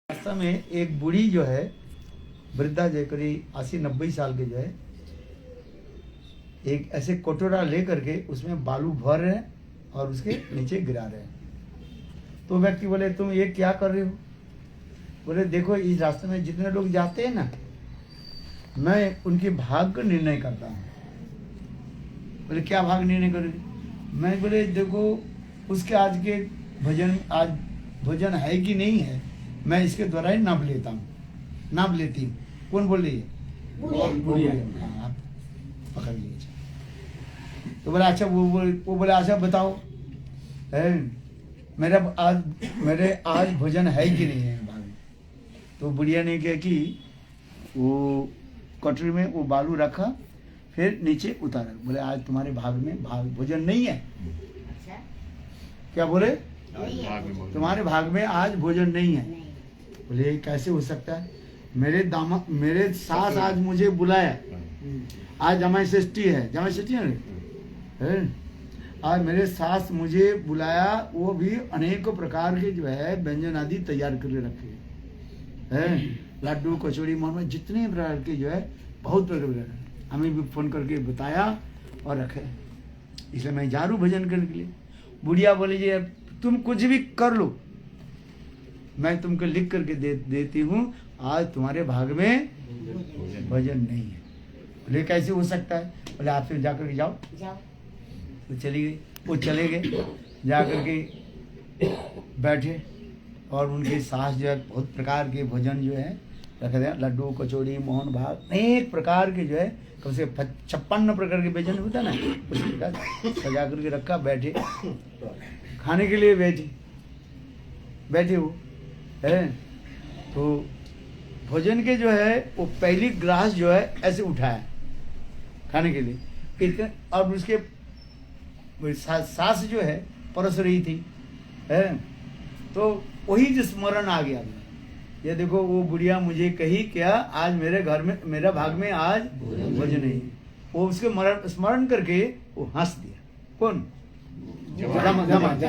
रास्ता में एक बूढ़ी जो है वृद्धा जो करीब 80-90 साल की जो है एक ऐसे कटोरा ले करके उसमें बालू भर रहे हैं और उसके नीचे गिरा रहे हैं। तो व्यक्ति बोले तुम ये क्या कर रहे हो? बोले देखो इस रास्ते में जितने लोग जाते हैं ना मैं उनके भाग का निर्णय करता हूँ। बोले क्या भाग निर्णय करोगे? मैं बोले देखो उसके आज के भोजन है कि नहीं है मैं इसके द्वारा ही नाप लेता हूँ, नाप लेती हूँ। कौन बोल रही है? बुढ़िया। हाँ, आप पकड़ लीजिए। तो बोला अच्छा वो बोला अच्छा बताओ मेरे आज भोजन है कि नहीं है भाग में? तो बुढ़िया ने क्या कि वो कटोरी में वो बालू रखा फिर नीचे उतारा। बोले आज तुम्हारे भाग में भोजन नहीं है। क्या बोले? तुम्हारे भाग में आज भोजन नहीं है। बोले कैसे हो सकता है? मेरे सास आज मुझे बुलाया, आज जमाई षष्ठी है, जमाई षष्ठी है। आज मेरे सास मुझे बुलाया, वो भी अनेकों प्रकार के जो है व्यंजन आदि तैयार करके रखे हैं, लड्डू कचौड़ी मोहन जितने प्रकार के जो है बहुत प्रकार हमें भी फोन करके बताया और रखे, इसलिए मैं जा रहा हूँ भजन करने के लिए। बुढ़िया बोली जी तुम कुछ भी कर लो, मैं तुमको लिख करके देती हूँ आज तुम्हारे भाग में भजन नहीं है। बोले कैसे हो सकता है? बोले आप फिर जाकर के जाओ। तो चली गई, वो चले गए, जा कर के बैठे और उनके सास जो है बहुत प्रकार के भोजन जो है रखे थे, लड्डू कचौड़ी मोहन भाग अनेक प्रकार के जो है कम से 56 प्रकार के व्यंजन होता है ना, उस प्रकार सजा करके रखा। बैठे खाने के लिए बैठे वो है। तो भोजन के जो है वो पहली ग्लास जो है ऐसे उठाया खाने के लिए इतने, और उसके सास जो है परस रही थी है। तो वही जो स्मरण आ गया, ये देखो वो बुढ़िया मुझे कही क्या आज मेरे घर में मेरा भाग में आज भोजन नहीं। वो उसके स्मरण करके वो हंस दिया। कौन? दामाद।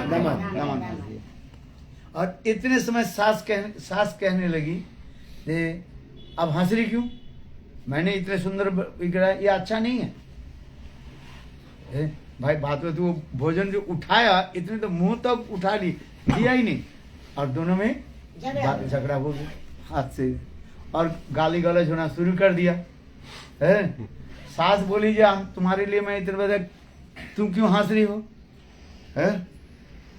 और इतने समय सास कहने लगी अब हंस रही क्यों? मैंने इतने सुंदर बिगड़ा, ये अच्छा नहीं है। भाई बात में तो भोजन जो उठाया इतने तो मुंह तक उठा ली, दिया ही नहीं, और दोनों में झगड़ा हो गया हाथ से, और गाली गलौज होना शुरू कर दिया है। सास बोली जी तुम्हारे लिए मैं इतने बजे तुम क्यों हंस रही हो है?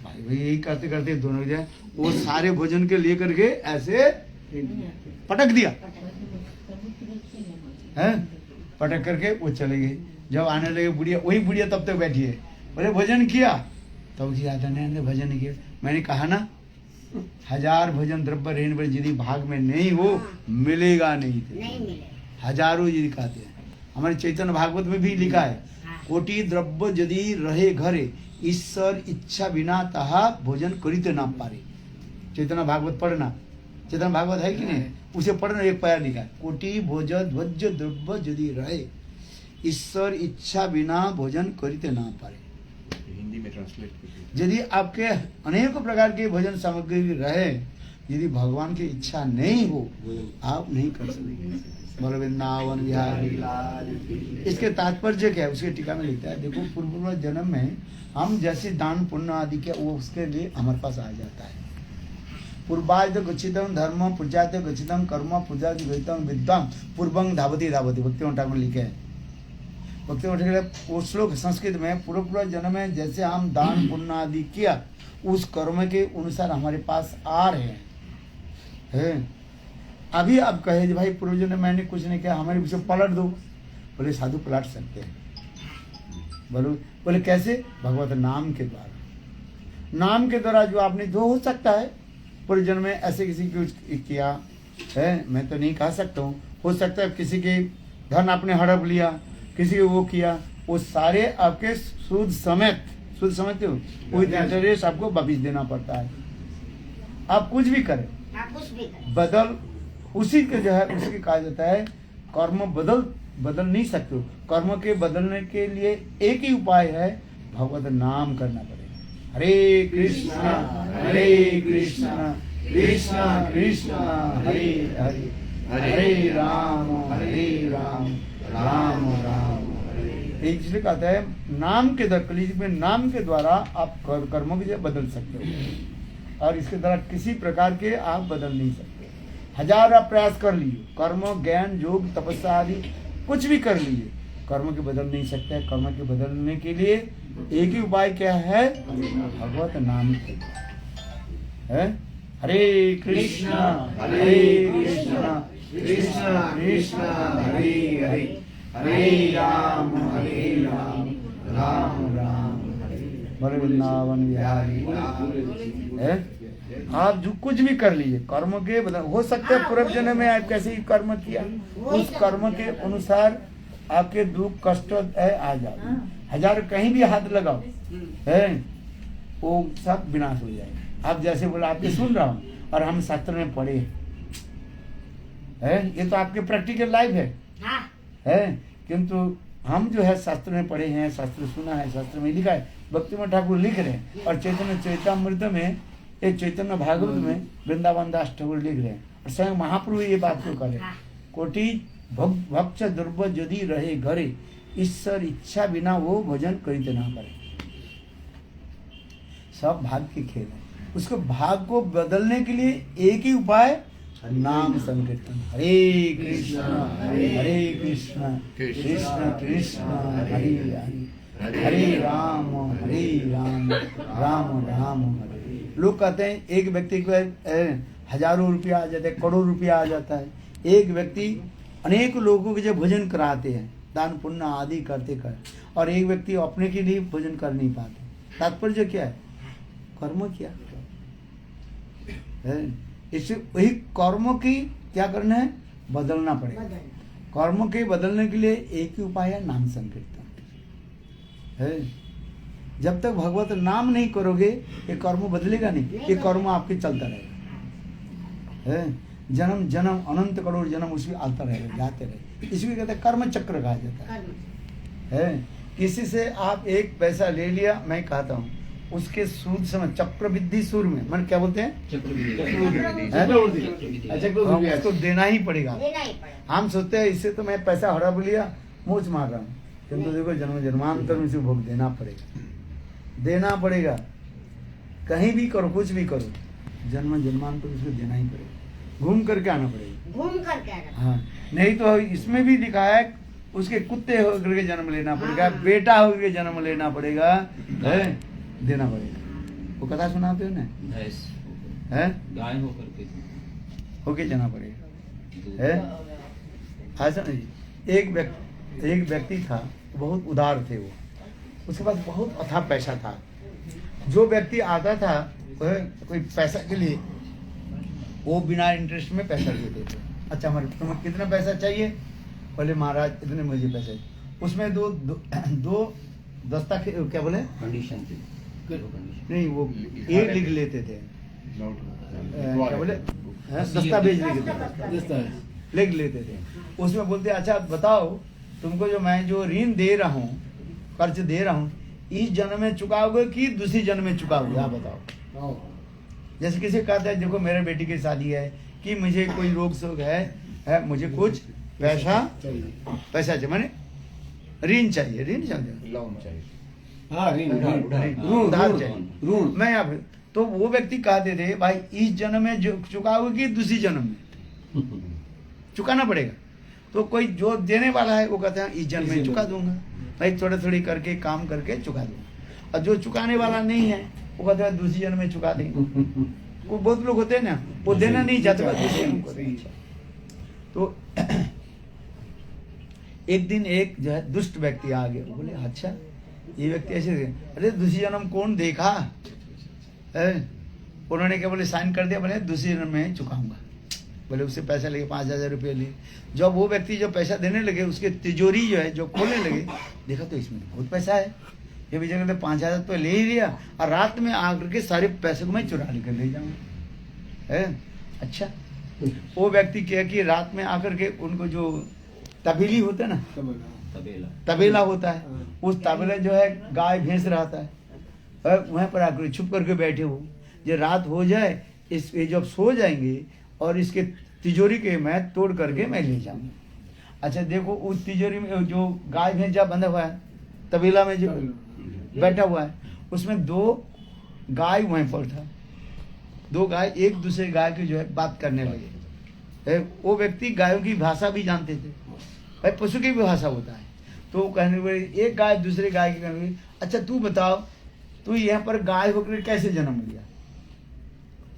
भाई यही करते करते दोनों जो वो सारे भोजन के लिए करके ऐसे पटक दिया है। पटक करके वो चले गए। जब आने लगे बुढ़िया, वही बुढ़िया तब तक बैठी है। बोले भोजन किया? तब जी आता ने भोजन किया। मैंने कहा ना 1000 भोजन द्रव्य रहने पर यदि भाग में नहीं हो मिलेगा नहीं हजारों यदि कहते हैं। हमारे चैतन्य भागवत में भी लिखा है कोटि द्रव्य यदि रहे घरे ईश्वर इच्छा बिना तहा भोजन करिते नाम पारे। चैतन्य भागवत पढ़ना, चैतन्य भागवत है कि नहीं? उसे पढ़ना, एक पैरा लिखा है कोटि भोजन ध्वज द्रव्य यदि रहे ईश्वर इच्छा बिना भोजन करिते नाम पारे। हिंदी में ट्रांसलेट यदि आपके अनेक प्रकार के भोजन सामग्री रहे, यदि भगवान की इच्छा नहीं हो आप नहीं कर सकते। बोलो वृंदावन बिहारी लाल। इसके तात्पर्य क्या है? उसके टीका में लिखता है देखो पूर्व जन्म में हम जैसे दान पुण्य आदि के वो उसके लिए हमारे पास आ जाता है। पूर्वाज गच्छितम धर्म पूजात गच्छितम कर्म पूजा गच्छितम विद्वाम पूर्वं धावती भक्ति ठाकुर में लिखे हैं। भक्ति ठाकुर वो श्लोक संस्कृत में पूर्व जन्म में जैसे हम दान पुण्य आदि किया उस कर्म के अनुसार हमारे पास आ रहे हैं। अभी आप कहे भाई पूर्वजन ने मैंने कुछ नहीं किया हमारे पीछे पलट दो। बोले साधु पलट सकते हैं। बोले कैसे? भगवत नाम के द्वारा। नाम के द्वारा जो आपने जो हो सकता है पूर्वजन में ऐसे किसी को किया है, मैं तो नहीं कह सकता हूँ। हो सकता है किसी के धन आपने हड़प लिया, किसी को वो किया, वो सारे आपके सूद समेत समझते हो कोई इंटरेस्ट आपको वापिस देना पड़ता है। आप कुछ भी करें बदल उसी के जो है उसी कहा जाता है कर्म बदल नहीं सकते हो। कर्म के बदलने के लिए एक ही उपाय है भगवत नाम करना पड़ेगा। हरे कृष्णा कृष्ण कृष्ण हरे हरे हरे राम राम राम हरे। इसलिए कहता है नाम के द्वारा, कलयुग में नाम के द्वारा आप कर्मों को बदल सकते हो, और इसके द्वारा किसी प्रकार के आप बदल नहीं सकते। हजार आप प्रयास कर लिए, कर्म ज्ञान योग तपस्या आदि कुछ भी कर लिए, कर्म के बदल नहीं सकते। कर्म के बदलने के लिए एक ही उपाय क्या है? भगवत नाम है। हरे कृष्ण कृष्ण कृष्ण हरे हरे हरे राम राम राम हरे। बोले वृंदावन बिहारी है। आप जो कुछ भी कर लीजिए, कर्म के बदल हो सकते हैं। पूर्व जन्म में आप कैसे ही कर्म किया, उस कर्म के अनुसार आपके दुख कष्ट है आ जाओ, हजार कहीं भी हाथ लगाओ है, वो सब विनाश हो जाएगा। आप जैसे बोला, आपके सुन रहा हूँ और हम शास्त्र में पढ़े है, ये तो आपके प्रैक्टिकल लाइफ है। किंतु हम जो है शास्त्र में पढ़े हैं, शास्त्र सुना है, शास्त्र में लिखा है, भक्तिमोहन ठाकुर लिख रहे हैं, और चैतन्य चैतामृत में, एक चैतन्य भागवत में वृंदावन दास ठाकुर लिख रहे हैं, और स्वयं महाप्रभु ये बात को करे, कोटि भक्त दुर्भ यदि रहे घरे, ईश्वर इच्छा बिना वो भजन करित ना करे। सब भाग के खेल है। उसको भाग को बदलने के लिए एक ही उपाय, नाम संकीर्तन। हरे कृष्ण कृष्ण कृष्ण हरे हरे हरे राम राम राम हरे। लोग कहते हैं एक व्यक्ति को हजारों रुपया आ जाता है, करोड़ रुपया आ जाता है। एक व्यक्ति अनेक लोगों के जो भोजन कराते हैं, दान पुण्य आदि करते कर, और एक व्यक्ति अपने के लिए भोजन कर नहीं पाते। तात्पर्य क्या है? कर्म किया है। इससे वही कर्म की क्या करना है? बदलना पड़ेगा। कर्म के बदलने के लिए एक ही उपाय है, नाम संकीर्तन है। जब तक भगवत नाम नहीं करोगे ये कर्म बदलेगा नहीं, ये कर्म आपके चलता रहेगा है। जन्म जन्म अनंत करोड़ जन्म उसमें आता रहेगा, जाते रहे। इसलिए कहते हैं कर्म चक्र कहा जाता है। किसी से आप एक पैसा ले लिया, मैं कहता हूँ उसके सूद समय चक्रवृद्धि सूर में, मन क्या बोलते हैं? उसको देना ही पड़ेगा। हम सोचते हैं इससे तो मैं पैसा हड़प लिया, मूछ मार रहा हूँ, किंतु देखो जन्म जन्मांतर में इसे भोग देना पड़ेगा, देना पड़ेगा। कहीं भी करो, कुछ भी करो, जन्म जन्मांतर उसको देना ही पड़ेगा। घूम करके आना पड़ेगा, घूम करके आना। हाँ, नहीं तो इसमें भी लिखा है उसके कुत्ते होकर के जन्म लेना पड़ेगा, बेटा होकर के जन्म लेना पड़ेगा है, देना पड़ेगा। वो कथा सुनाते हो ना, है गाय होके जाना पड़ेगा है। ऐसा नहीं। एक व्यक्ति था, बहुत उदार थे वो, उसके पास बहुत अथाह पैसा था। जो व्यक्ति आता था कोई पैसा के लिए, वो बिना इंटरेस्ट में पैसा देते थे। अच्छा हमारे तुम्हें कितना पैसा चाहिए? बोले महाराज इतने मुझे पैसे। उसमें दो दस्ता क्या बोले, कंडीशन थी नहीं वो ये लिख लेते थे, क्या बोले, दस्तावेज लिख लेते थे। उसमें बोलते अच्छा बताओ तुमको जो मैं जो ऋण दे रहा हूँ, कर्ज दे रहा हूँ, इस जन्म में चुकाओगे कि दूसरी जन्म में चुकाओगे, आप बताओ। जैसे किसी कहता है देखो मेरे बेटी की शादी है, कि मुझे कोई रोग शोक है, मुझे कुछ पैसा चाहिए, मैंने ऋण चाहिए, लोन चाहिए, उधार चाहिए, मैं यहाँ पे। तो वो व्यक्ति कहते थे भाई इस जन्म में जो चुकाओगे कि दूसरी जन्म में चुकाना पड़ेगा। तो कोई जो देने वाला है वो कहते हैं इस जन्म में चुका दूंगा, भाई थोड़ी थोड़ी करके काम करके चुका दूंगा। और जो चुकाने वाला नहीं है वो कहते हैं दूसरी जन्म में चुका देंगे। वो बहुत लोग होते हैं ना, वो देना नहीं चाहते, दूसरी जन्म को देंगे। तो एक दिन एक जो है दुष्ट व्यक्ति आ गया, बोले अच्छा ये व्यक्ति ऐसे, अरे दूसरी जन्म कौन देखा है? उन्होंने क्या बोले साइन कर दिया, बोले दूसरी जन्म में चुकाऊंगा। बोले उससे पैसा लेके 5,000 रुपये लिए। जब वो व्यक्ति जो पैसा देने लगे, उसके तिजोरी जो है जो खोलने लगे, देखा तो इसमें बहुत पैसा है। ये भी जगह 5,000 तो ले ही लिया, और रात में आकर के सारे पैसे को मैं चुरा लेकर ले जाऊंगा है। अच्छा वो व्यक्ति क्या कि रात में आकर के उनको जो तबेली होता है ना, तबेला होता है, उस तबेला जो है गाय भैंस रहता है, वहाँ पर आकर छुप करके बैठे हो, जो रात हो जाए इस ये जब सो जाएंगे और इसके तिजोरी के मैं तोड़ करके मैं ले जाऊंगा। अच्छा देखो उस तिजोरी में जो गाय भैंसा बंधा हुआ है, तबेला में जो बैठा हुआ है, उसमें 2 गाय वहीं पर था। 2 गाय एक दूसरे गाय की जो है बात करने लगे। वो व्यक्ति गायों की भाषा भी जानते थे, भाई पशु की भी भाषा होता है। तो वो कहने लगे, एक गाय दूसरे गाय की कहने लगी, अच्छा तू बताओ तू यहाँ पर गाय होकर कैसे जन्म लिया।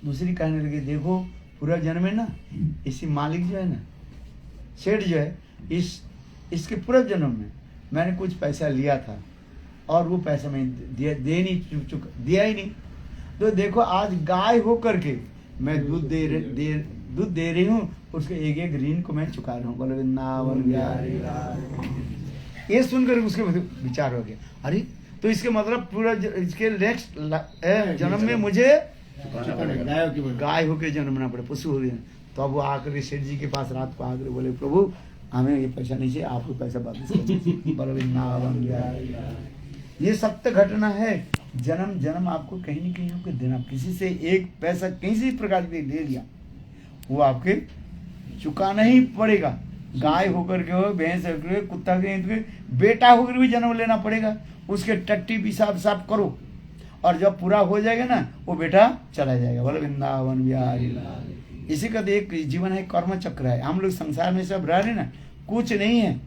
दूसरी कहने लगी, देखो पूरा जन्म है ना, इसी मालिक जो है ना, सेठ जो है, इसके पूरा जन्म में मैंने कुछ पैसा लिया था और वो पैसा मैं दिया ही नहीं। तो देखो आज गाय हो करके मैं दूध दे रही हूँ, उसके एक एक ऋण को मैं चुका रहा हूँ। बोले वृंदावन बिहारी लाल। ये सुनकर उसके विचार हो गया, अरे तो इसके मतलब पूरा इसके नेक्स्ट जन्म में मुझे गाय होकर जन्मना पड़े, पशु हो गया। तो अब वो आकर सेठ जी के पास रात को आकर बोले, प्रभु हमें ये पैसा नहीं चाहिए, आपको पैसा वापस कर। ये सत्य घटना है। जन्म जन्म आपको कहीं न कहीं आपको देना, किसी से एक पैसा किसी प्रकार से ले लिया, वो आपके चुकाना ही पड़ेगा। गाय होकर के हो, भैंस होकर के, कुत्ता के, बेटा होकर भी जन्म लेना पड़ेगा। उसके टट्टी पेशाब साफ करो, और जब पूरा हो जाएगा ना, वो बेटा चला जाएगा। बोले वृंदावन बिहारी लाल। इसी का तो एक जीवन है, कर्म चक्र है। हम लोग संसार में सब रह रहे ना, कुछ नहीं है,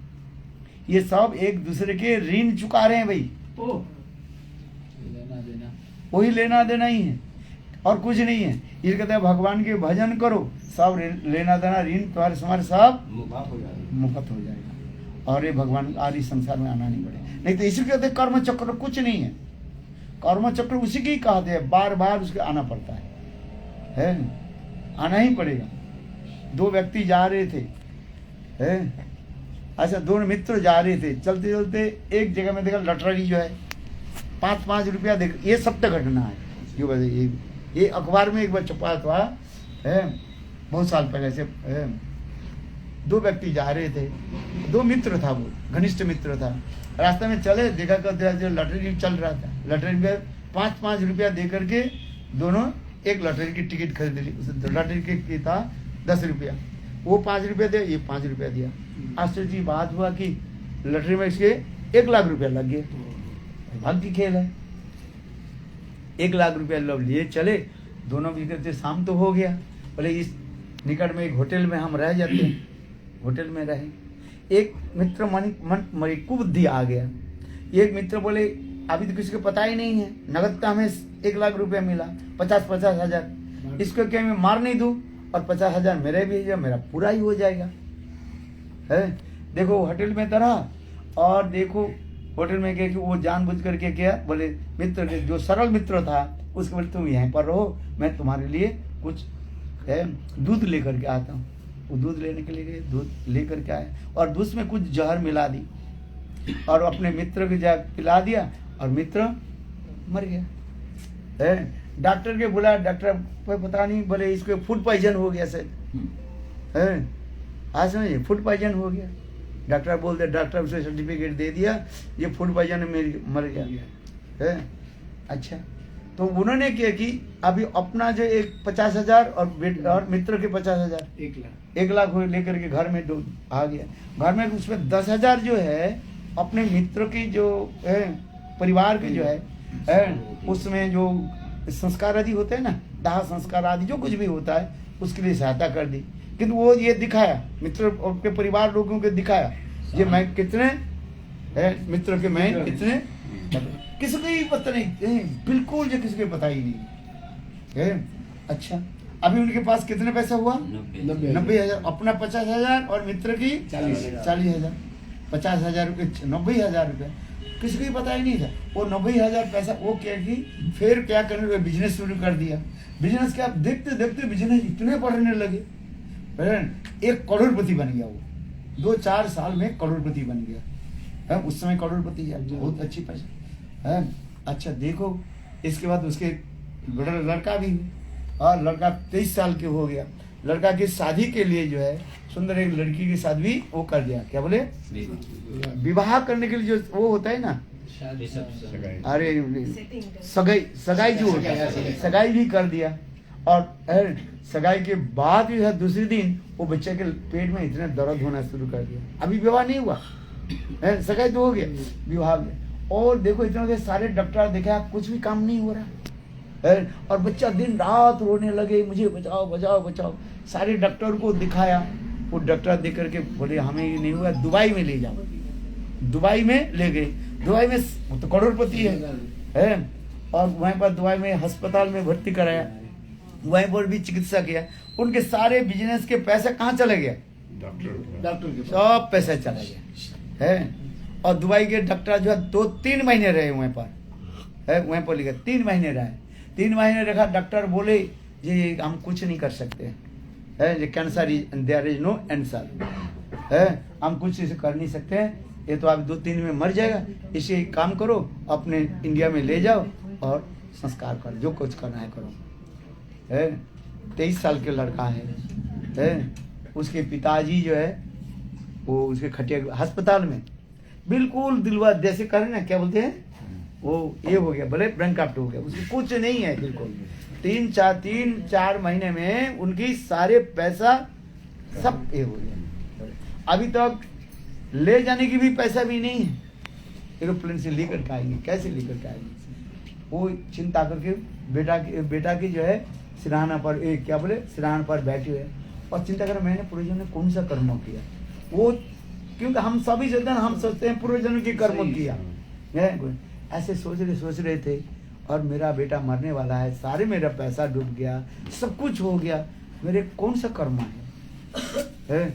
ये सब एक दूसरे के ऋण चुका रहे हैं भाई। वही लेना देना ही है और कुछ नहीं है। ये कहते हैं भगवान के भजन करो, सब लेना देना ऋण तुम्हारे समारे सब मुक्त हो जाएगा, और ये भगवान आदि संसार में आना नहीं पड़ेगा। नहीं तो इसी कहते कर्म चक्र कुछ नहीं है। कर्म चक्र उसी की कहते हैं, बार बार उसके आना पड़ता है आना ही पड़ेगा। 2 व्यक्ति जा रहे थे, अच्छा 2 मित्र जा रहे थे, चलते चलते एक जगह में देखा लटरी जो है 5-5 रुपया देख। ये सत्य घटना है जो ये अखबार में एक बार छपा था बहुत साल पहले से। 2 व्यक्ति जा रहे थे, 2 मित्र था, वो घनिष्ठ मित्र था। रास्ते में चले, देखा कर लटरी चल रहा था। लटरी में 5-5 रुपया दे करके दोनों एक लटरी की टिकट खरीद ली। उस लटरी की था 10 रुपया, वो 5 रुपया दे, ये 5 रुपया दिया। आश्चर्य की बात हुआ कि लटरी में इसके 1 लाख रुपया लग गया। भाग्य की खेल है। 1 लाख रुपया लोग लिए चले, दोनों भी करते। शाम तो हो गया, बोले इस निकट में एक होटल में हम रह जाते हैं। होटल में रहे, एक मित्र मन कुबुद्धि आ गया। एक मित्र बोले अभी तो किसी को पता ही नहीं है, नगद का हमें 1 लाख रुपया मिला, 50-50 हजार, इसको क्या मैं मार नहीं दूं, और 50 हजार मेरे भी है, मेरा पूरा ही हो जाएगा। है देखो होटल में तरह, और देखो होटल में क्या कि वो जानबूझ करके क्या बोले, मित्र के जो सरल मित्र था उसके बोले तुम यहीं पर रहो, मैं तुम्हारे लिए कुछ दूध लेकर के आता हूँ। वो दूध लेने के लिए गए, दूध लेकर के आए, और दूध में कुछ जहर मिला दी और अपने मित्र को जा पिला दिया, और मित्र मर गया। डॉक्टर के बुलाया, डॉक्टर पता नहीं, बोले इसको फूड पॉइजन हो गया सर। आज समझिए फूड पॉइजन हो गया। डॉक्टर बोलते, डॉक्टर उसे सर्टिफिकेट दे दिया, ये फूड पॉइजन में मर गया है। अच्छा, तो उन्होंने क्या कि अभी अपना जो एक 50 हजार और मित्र के 50 हजार, 1 लाख लेकर के घर में आ गया। घर में उसमें 10 हजार जो है अपने मित्र की जो है, परिवार के जो है उसमें जो संस्कार आदि होते हैं ना, दाह संस्कार आदि जो कुछ भी होता है उसके लिए सहायता कर दी। किंतु वो ये दिखाया, मित्र के परिवार लोगों को दिखाया ये मैं कितने मित्र के मैं कितने, किसी को ही पता नहीं, बिल्कुल जो किसी को पता ही नहीं। अच्छा, अभी उनके पास कितने पैसा हुआ? 90 हजार। अपना 50 हजार और मित्र की 40 हजार। 50 हजार रुपये, 90 हजार रुपये किसी को ही पता ही नहीं था। वो 90 हजार पैसा वो क्या कि फिर क्या करने लगे, बिजनेस शुरू कर दिया। बिजनेस क्या, देखते देखते बिजनेस इतने बढ़ने लगे, 1 करोड़पति बन गया वो। 2-4 साल में करोड़पति बन गया। उस समय करोड़पति है, बहुत अच्छी पैसा है। अच्छा देखो, इसके बाद उसके लड़का भी, और लड़का 23 साल के हो गया। लड़का की शादी के लिए जो है सुंदर एक लड़की के साथ भी वो कर दिया, क्या बोले, विवाह करने के लिए जो वो होता है ना, अरे सगाई जो होता है, सगाई भी कर दिया। और सगाई के बाद जो है दूसरे दिन वो बच्चे के पेट में इतना दर्द होना शुरू कर दिया। अभी विवाह नहीं हुआ, सगाई तो हो गया, विवाह हो गया। और देखो इतना के सारे डॉक्टर देखा, कुछ भी काम नहीं हो रहा है। और बच्चा दिन रात रोने लगे, मुझे बचाओ बचाओ बचाओ। सारे डॉक्टर को दिखाया, वो डॉक्टर देख करके बोले हमें ये नहीं हुआ, दुबई में ले जाओ। दुबई में ले गए। दुबई में वो तो करोड़पति है। और वहीं पर दुबई में अस्पताल में भर्ती कराया, वहीं पर भी चिकित्सा किया। उनके सारे बिजनेस के पैसा कहाँ चले गया? डॉक्टर के सब पैसा चला गया है। और दुबई के डॉक्टर जो है 2-3 महीने रहे वहीं पर, है वहीं पर लिखा 3 महीने रहे। 3 महीने रखा। डॉक्टर बोले ये हम कुछ नहीं कर सकते है, ये cancer there is no answer है, हम कुछ इसे कर नहीं सकते हैं, ये तो आप 2-3 में मर जाएगा। इसे एक काम करो, अपने इंडिया में ले जाओ और संस्कार करो, जो कुछ करना है करो। है 23 साल के लड़का है। उसके पिताजी जो है वो उसके खटिया अस्पताल में बिल्कुल दिलवा जैसे करें ना, क्या बोलते हैं वो, ये हो गया बोले ब्रैंकअप हो गया, उसको कुछ नहीं है बिल्कुल। 3-4 महीने में उनकी सारे पैसा सब ये हो गया। अभी तक ले जाने की भी पैसा भी नहीं है, एरोप्लेन से लेकर के आएंगे, कैसे लेकर के आएंगे? वो चिंता करके बेटा की जो है सिरहाना पर क्या बोले सिरहाना पर बैठे हुए और चिंता कर मैंने पूर्वजों ने कौन सा कर्म किया। वो क्योंकि हम सभी सोचते हैं, हम सोचते हैं पूर्वजों की कर्म किया है, ऐसे सोच रहे थे। और मेरा बेटा मरने वाला है, सारे मेरा पैसा डूब गया, सब कुछ हो गया, मेरे कौन सा कर्म है?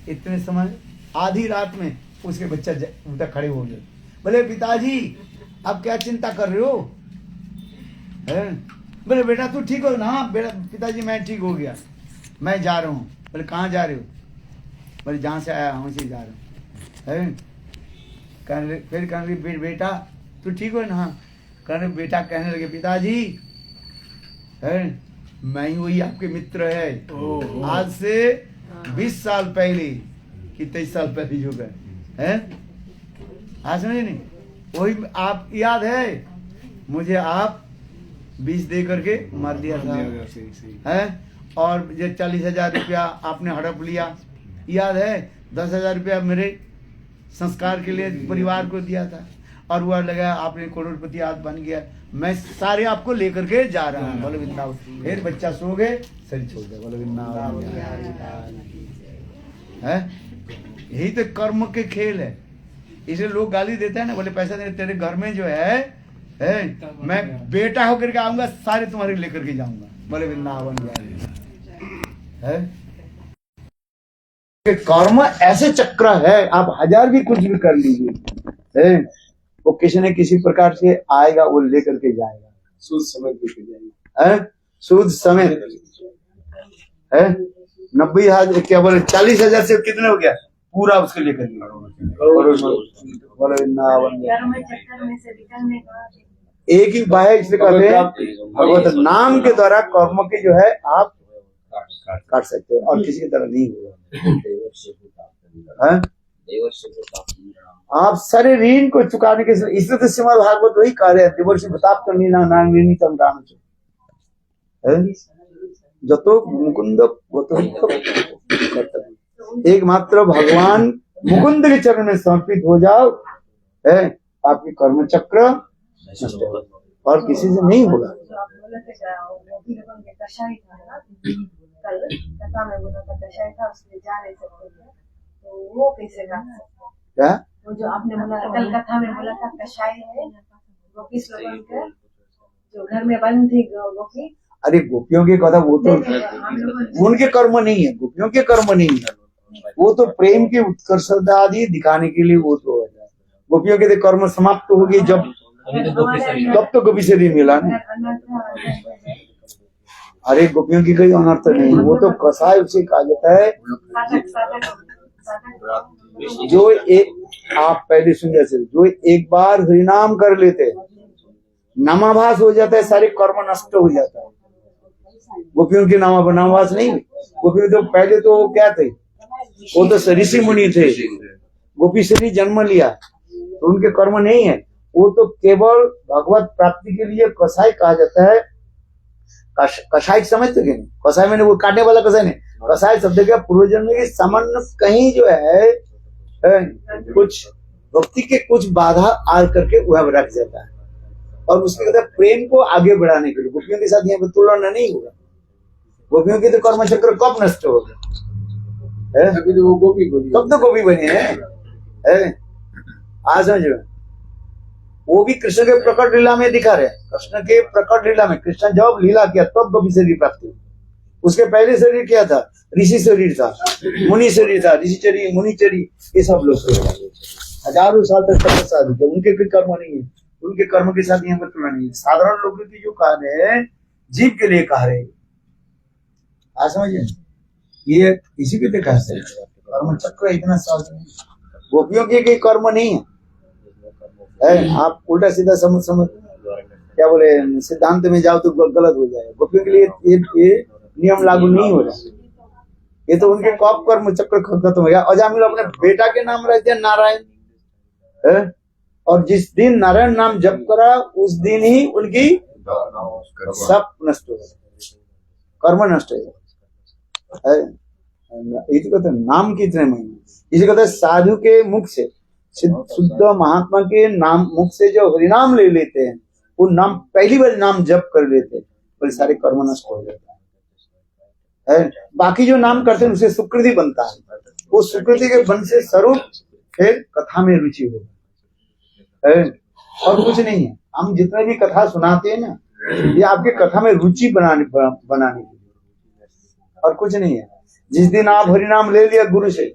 इतने समय आधी रात में उसके बच्चा उधर खड़े हो गए, बोले पिताजी आप क्या चिंता कर रहे हो? बोले बेटा तू ठीक हो ना? बेटा पिताजी मैं ठीक हो गया, मैं जा रहा हूँ। बोले कहाँ जा रहे हो? बोले जहाँ से आया वहीं से जा रहा हूँ। फिर कहने लगे बेटा तू ठीक हो ना? कहने बेटा कहने लगे पिताजी मैं ही वही आपके मित्र है, आज से 20 साल पहले कि 23 साल पहले जो गए हैं, आज समझे नहीं? वही आप याद है मुझे, आप 20 दे करके मार दिया था है। और ये 40,000 रुपया आपने हड़प लिया, याद है? 10,000 रुपया मेरे संस्कार के लिए परिवार को दिया था। और वह लगा आपने करोड़पति आज बन गया, मैं सारे आपको लेकर के जा रहा हूँ। बोले वृंदावन। फिर बच्चा सो गए, शरीर छोड़ गया। बोले वृंदावन है। यही तो कर्म के खेल है, इसे लोग गाली देते हैं ना, बोले पैसा दे तेरे घर में जो है मैं बेटा होकर के आऊंगा, सारे तुम्हारे लेकर के जाऊंगा। बोले वृंदावन है। कर्म ऐसे चक्र है, आप 1000 भी कुछ भी कर लीजिए, वो किसी न किसी प्रकार से आएगा, वो लेकर के जाएगा, सूद समेत लेकर जाएगा। सूद समेत है। 90,000 क्या बोले 40,000 से कितने हो गया पूरा उसके लेकर एक ही बाहे से कहते हैं भगवत नाम के द्वारा कर्म के जो है आप काट सकते हो, और किसी की तरह नहीं होगा। आप सारे ऋण को चुकाने के इसलिए तो श्रीमद् भागवत वही कह रहे हैं, देवर्षि प्रताप जतो मुकुंद एकमात्र भगवान मुकुंद के चरण में समर्पित हो जाओ, है आपकी कर्म चक्र नष्ट होगा और किसी से नहीं होगा। क्या वो जो आपने बोला कल कथा में बोला था कषाय है, गोपी श्लोकन के जो घर में बंद थी गोपी। अरे गोपियों की कथा वो तो उनके कर्म नहीं है, गोपियों के कर्म नहीं है, वो तो प्रेम की उत्कर्षता आदि दिखाने के लिए वो तो है। गोपियों के कर्म समाप्त हो गए जब, तब तो गोपी से भी मिला ना। अरे गोपियों की कोई अनर्थ नहीं, वो तो कसाय उसे कहा जाता है जो एक आप पहले सुन जैसे जो एक बार हरिनाम कर लेते नामाभास हो जाता है, सारे कर्म नष्ट हो जाता है। गोपियों के नामाभास नहीं, गोपियों तो पहले तो क्या थे, वो तो ऋषि मुनि थे, गोपी से भी जन्म लिया तो उनके कर्म नहीं है, वो तो केवल भगवत प्राप्ति के लिए कसाई कहा जाता है। कसाई समझते कि नहीं? कसाई मैंने वो काटने वाला कसाई नहीं, कसाई शब्द का पूर्व जन्म के सामान्य कहीं जो है कुछ भक्ति के कुछ बाधा आ करके वह रख जाता है, और उसके कहते प्रेम को आगे बढ़ाने के लिए गोपियों के साथ यहाँ पर तुलना नहीं होगा। गोपियों की तो कर्म चक्र कब नष्ट होगा? अभी तो वो गोपी बनी। कब तो गोपी बने हैं। आज समझो, वो भी कृष्ण के प्रकट लीला में दिखा रहे हैं। कृष्ण के प्रकट लीला में कृष्ण जब लीला किया तब गोपी शरीर प्राप्त हुई। उसके पहले शरीर क्या था? ऋषि शरीर था, मुनि शरीर था, ऋषिचरी मुनिचरी ये सब लोग थे। हजारों साल तक तपस्या थे, उनके कोई कर्म नहीं है, उनके कर्म के साथ यहाँ पर तुलना नहीं है। साधारण लोगों की जो कार्य है जीव के लिए कार्य है। आज समझिए, ये इसी के लिए कहा कर्म चक्र इतना साधारण नहीं। गोपियों के कर्म नहीं है, आप उल्टा सीधा समझ क्या बोले सिद्धांत में जाओ तो गलत हो जाएगा। गोपियों के लिए ये नियम लागू नहीं हो रहा। ये तो उनके कौप कर्म चक्र खत्म हो गया। अजामिल अपने बेटा के नाम रख दिया नारायण, और जिस दिन नारायण नाम जप करा उस दिन ही उनकी सब नष्ट हो गया, कर्म नष्ट हो गया। ये तो कहते नाम की इतने महीने, इसे कहते साधु के मुख से, शुद्ध महात्मा के नाम मुख से जो हरिनाम ले लेते हैं, वो नाम पहली बार नाम जप कर लेते हैं, बड़े सारे कर्म नष्ट हो जाता है। बाकी जो नाम करते हैं उससे सुकृति बनता है, वो सुकृति के बन से स्वरूप फिर कथा में रुचि होगा, और कुछ नहीं है। हम जितने भी कथा सुनाते हैं ना, ये आपके कथा में रुचि बनाने के लिए, और कुछ नहीं है। जिस दिन आप हरिनाम ले लिया गुरु से,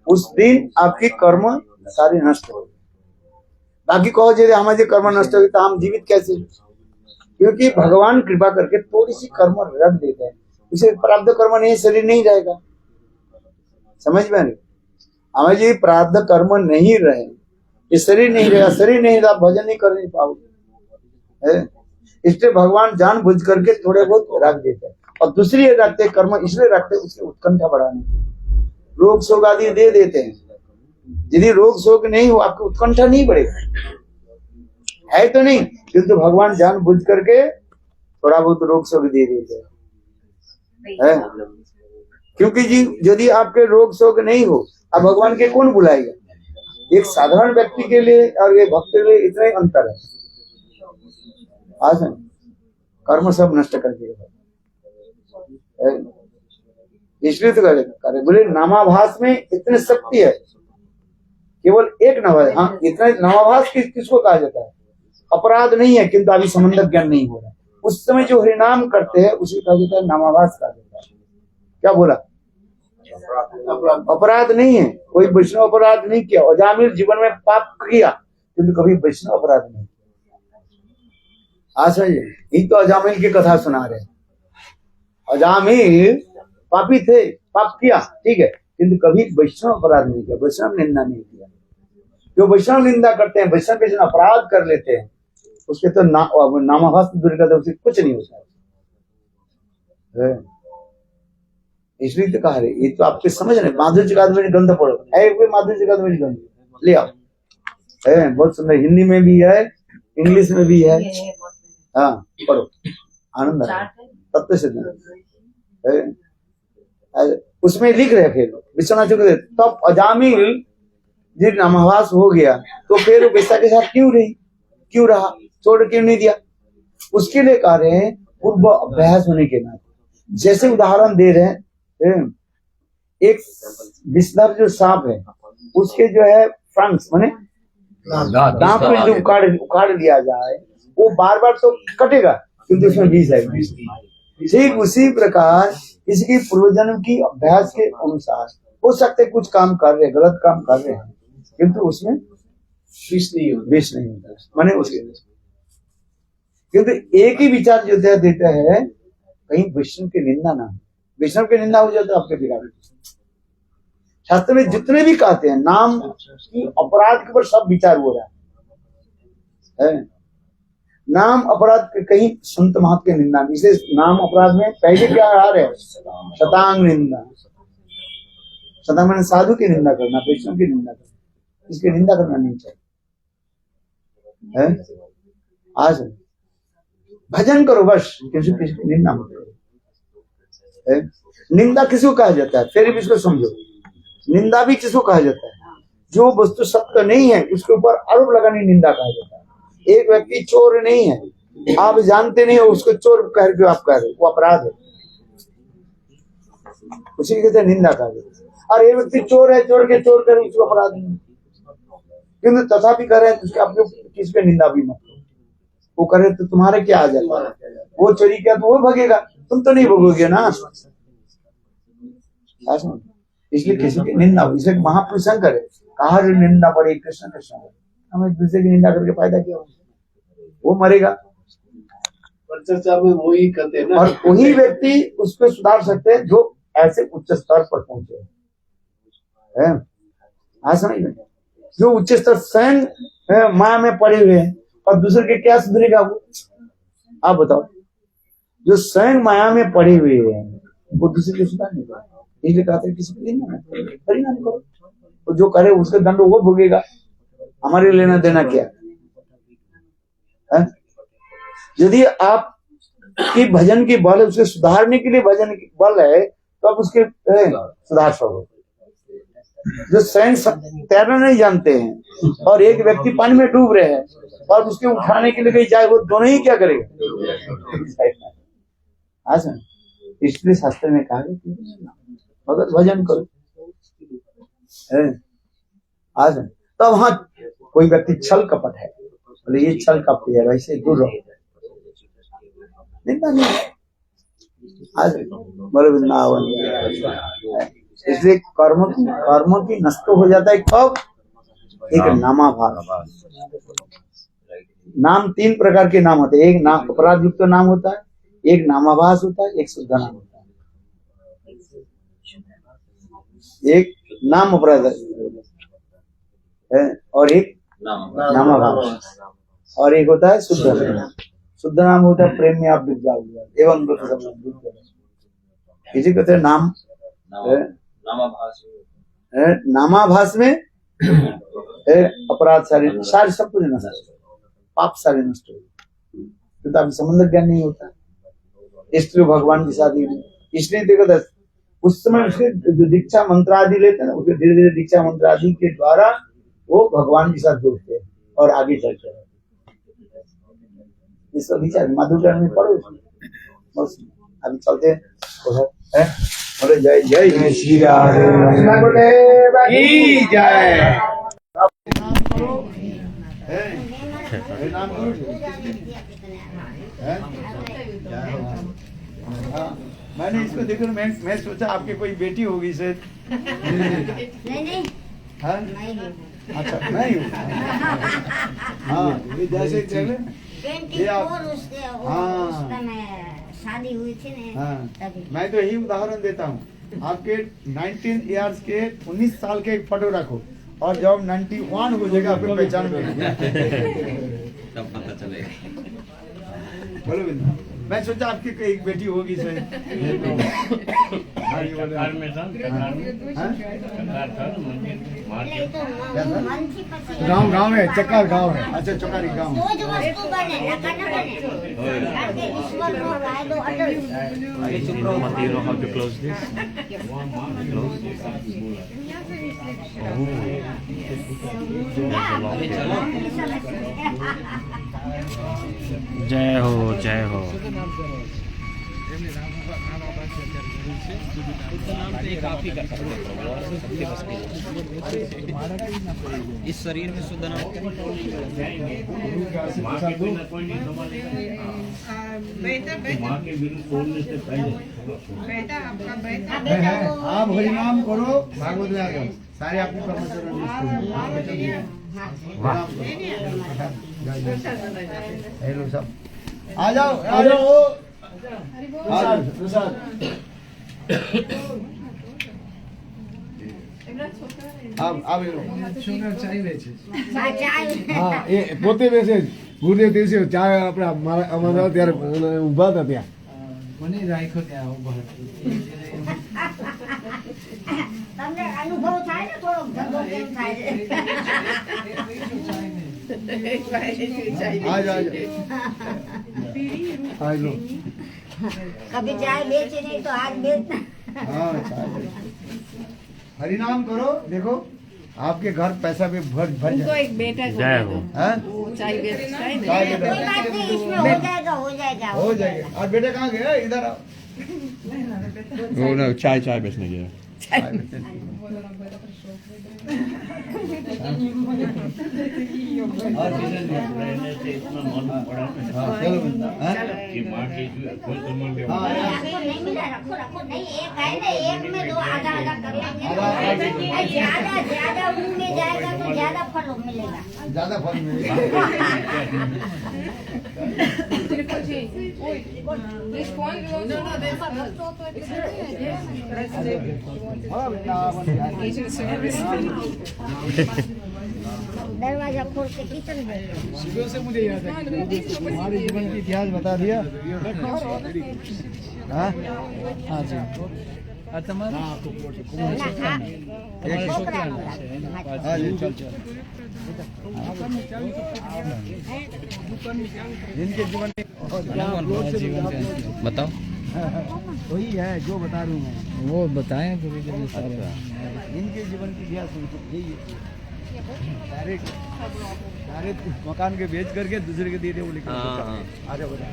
उस दिन आपकी कर्म सारे नष्ट हो गए। बाकी कहो यदि हमारे कर्म नष्ट हो गए तो हम जीवित कैसे? क्योंकि भगवान कृपा करके थोड़ी सी कर्म रख देते हैं, उसे प्रारब्ध कर्म नहीं, शरीर नहीं रहेगा। समझ में नहीं? हमारे यदि प्रारब्ध कर्म नहीं रहे, ये शरीर नहीं रहेगा, शरीर नहीं रहा भजन नहीं कर नहीं पाओगे। इसलिए भगवान जानबूझ करके थोड़े बहुत रख देते हैं, और दूसरी रखते कर्म इसलिए रखते उसके उत्कंठा बढ़ाने के, रोग शोक आदि दे देते हैं। यदि रोग शोक नहीं हो, आपकी उत्कंठा नहीं बढ़ेगा, है तो नहीं, किंतु भगवान जानबूझ करके थोड़ा बहुत रोग शोक दे देते हैं। क्योंकि जी यदि आपके रोग शोक नहीं हो, अब भगवान के कौन बुलाएगा? एक साधारण व्यक्ति के लिए और एक भक्त के लिए इतना ही अंतर है। आज कर्म सब नष्ट कर देगा, इसलिए तो करे बोले नामाभास में इतने शक्ति है, केवल एक नामाभास। हाँ, इतना नामाभास किसको कहा जाता है? अपराध नहीं है, किंतु अभी संबंध ज्ञान नहीं हो रहा। उस समय जो हरिनाम करते हैं उसे कहा जाता है नामाभास कहा जाता है। क्या बोला? अपराध नहीं है, कोई वैष्णव अपराध नहीं किया। अजामिल जीवन में पाप किया, किंतु कभी वैष्णव अपराध नहीं। आज यही तो अजामिल की कथा सुना रहे। अजामिल पापी थे, पाप किया, ठीक है, किंतु कभी वैष्णव अपराध नहीं किया, वैष्णव निंदा नहीं किया। जो वैष्णव निंदा करते हैं, वैष्णव के जन अपराध कर लेते हैं, उसके तो नामाभास दूर करते, उसे कुछ नहीं होता है। इसलिए तो कहा रहे, ये तो आपके समझ रहे। माधुर्य चकादमणि ग्रंथ पढ़ो, है कोई माधुर्य चकादमणि ग्रंथ ले आओ, है बहुत सुंदर, हिंदी में भी है, इंग्लिश में भी है। हाँ पढ़ो, आनंद आए, तत्व सिद्धांत उसमें लिख रहे। फिर विश्वनाथ चक्रवर्ती तब अजामिल जब नामाभास हो गया तो फिर वैसा के साथ क्यों रहा, छोड़ क्यों नहीं दिया? उसके लिए कह रहे हैं पूर्व अभ्यास होने के नाते। जैसे उदाहरण दे रहे हैं, एक विषधर जो सांप है, उसके जो है फ्रंक्स माने दांत को जो उखाड़ लिया जाए, वो बार बार तो कटेगा, किंतु उसमें विष है। ठीक उसी प्रकार इसकी पूर्वजन्म की अभ्यास के अनुसार हो सकते कुछ काम कर रहे, गलत काम कर रहे हैं, किंतु उसमें विष नहीं होता माने उसके। किंतु एक ही विचार जो देता है, कहीं वैष्णव की निंदा ना हो। वैष्णव की निंदा हो जाए तो आपके बिगाड़। शास्त्र में जितने भी कहते हैं नाम की अपराध के ऊपर सब विचार हो रहा है। नाम अपराध कहीं संत महात्मा की निंदा, इसे नाम अपराध में पहले क्या आ रहा है? शतांग निंदा। शतांग मैंने साधु की निंदा करना, वैष्णव की निंदा करना, इसकी निंदा करना नहीं चाहिए। आज भजन करो बस, किसी किसी की निंदा मत करो। निंदा किसको कहा जाता है, फिर भी इसको समझो, निंदा भी किसको कहा जाता है, जो वस्तु सत्य नहीं है उसके ऊपर आरोप लगाने निंदा कहा जाता है। एक व्यक्ति चोर नहीं है, आप जानते नहीं हो, उसको चोर कह के आप कह रहे हो, वो अपराध है, उसी के निंदा कहा जाता है। और ये व्यक्ति चोर है, चोर करे उसको अपराध नहीं, किंतु तथापि कह रहे हैं उसके आपके किसी पे निंदा भी मत करो। वो करे तो तुम्हारे क्या आ जाता है, वो चोरी किया तो वो भगेगा, तुम तो नहीं भोगोगे ना। इसलिए किसी की निंदा, इसलिए महापुरुष शंकर है कहा, निंदा पड़े कृष्ण कृष्ण, हमें एक दूसरे की निंदा करके फायदा क्या होगा, वो मरेगा। पर चर्चा में वही कहते हैं ना, और वही व्यक्ति उसको सुधार सकते हैं जो ऐसे उच्च स्तर पर पहुंचे हैं। हाँ समझ में, जो उच्च स्तर स्वयं माया में पड़े हुए हैं और दूसरे के क्या सुधरेगा वो, आप बताओ। जो स्वयं माया में पड़े हुए हैं वो दूसरे के सुधार नहीं करेगा, इसलिए कहते हैं किसी को परिणाम करो, तो जो करे उसके दंड वो भोगेगा, हमारे लेना देना क्या है। यदि आप की भजन की बल, उसे सुधारने के लिए भजन की बल है तो आप उसके सुधार सको। जो स्वयं तैरना नहीं जानते हैं और एक व्यक्ति पानी में डूब रहे हैं और उसके उठाने के लिए कहीं जाए, वो दोनों ही क्या करेगा। इसलिए शास्त्र में कहा भगत भजन करो। आज तब वहां कोई व्यक्ति छल कपट है, बोले ये छल कपट है, वैसे दूर रहो, निंदा नहीं है। आज बोले वृंदावन, इसलिए कर्म की नष्ट हो जाता है कब, एक नामाभास। नाम तीन प्रकार के नाम होते हैं, एक नाम अपराध युक्त नाम होता है, एक नामाभास होता है, एक शुद्ध नाम होता है। एक नाम अपराध है और एक नामाभास, और एक होता है शुद्ध नाम। शुद्ध नाम होता है प्रेम में आप डूब जाओगे एवं इसी कहते हैं नाम। नामाभास में अपराध सारे सब कुछ नष्ट, पाप सारे नष्ट हो, तो अभी संबंध ज्ञान नहीं होता, इसलिए भगवान की शादी में। इसलिए देखो उस समय उसके जो दीक्षा मंत्र आदि लेते हैं ना, उसके धीरे धीरे दीक्षा मंत्र आदि के द्वारा वो भगवान के साथ जुड़ते हैं और आगे चलते हैं। इसको दीक्षा माधुर्य में पढ़ो, बस अभी चलते हैं। बोले जय जय श्री राधे की जय। मैंने इसको देखो, मैं सोचा आपके कोई बेटी होगी शायद। नहीं अच्छा नहीं हूँ। हाँ ये जैसे चले 24 शादी हुई थी ना। हाँ मैं तो यही उदाहरण देता हूँ, आपके 19 इयर्स के 19 साल के एक फोटो रखो और जब 91 हो जाएगा आपको पहचान में तब पता चलेगा। बोलो बिंदा, मैं सोचा आपकी एक बेटी होगी शायद। गाँव है, चक्कर गाँव है। अच्छा चकारी गाँव। जय हो जय हो। इस शरीर में शुद्ध नाम आप हरिनाम करो, भागवत में आ जाओ, सारे आपके हेलो सब आ जाओ आ जाओ। હા એ પોતે બેસે ગુરુદેવ દિવસે ચા આપણે અમારા ત્યારે ઉભા હતા ત્યાં તમને અનુભવ થાય ને થોડોક ધંધો કેમ થાય છે? आ जाओ आज लो। कभी चाय बेचे नहीं तो आज बेचना। हाँ चाय हरि नाम करो, देखो आपके घर पैसा भी भर भर उनको जाए। एक बेटा को जय दे हो। दो। हैं? वो चाय बेचता है ना। चाय कोई बेटा बात नहीं, इसमें हो जाएगा हो जाएगा हो जाएगा। और बेटे कहाँ गए? इधर आओ। वो ना चाय चाय बेचने गया। चाय बेटे। और किधर नहीं? हाँ, चलो बंदा, हैं? हाँ, आपको नहीं मिला, रखो रखो नहीं, एक है ना, एक में दो आधा आधा कर लेंगे। ज्यादा ज्यादा मुंह में जाएगा तो ज्यादा फल मिलेगा। ज्यादा फल मिलेगा। दरवाजा खोल के किचन में सुबह से मुझे याद है हमारे जीवन की इतिहास बता दिया। हाँ? हाँ जी हाँ जी, चल चल। इनके जीवन में बताओ। वही है जो बता रहा हूँ मैं। वो बताएं तो इनके जीवन की इतिहास यही है। डायरेक्ट मकान के बेच करके दूसरे के दे दे वो लिखा। हाँ। आजा बता।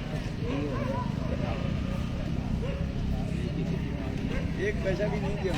एक पैसा भी नहीं दिया।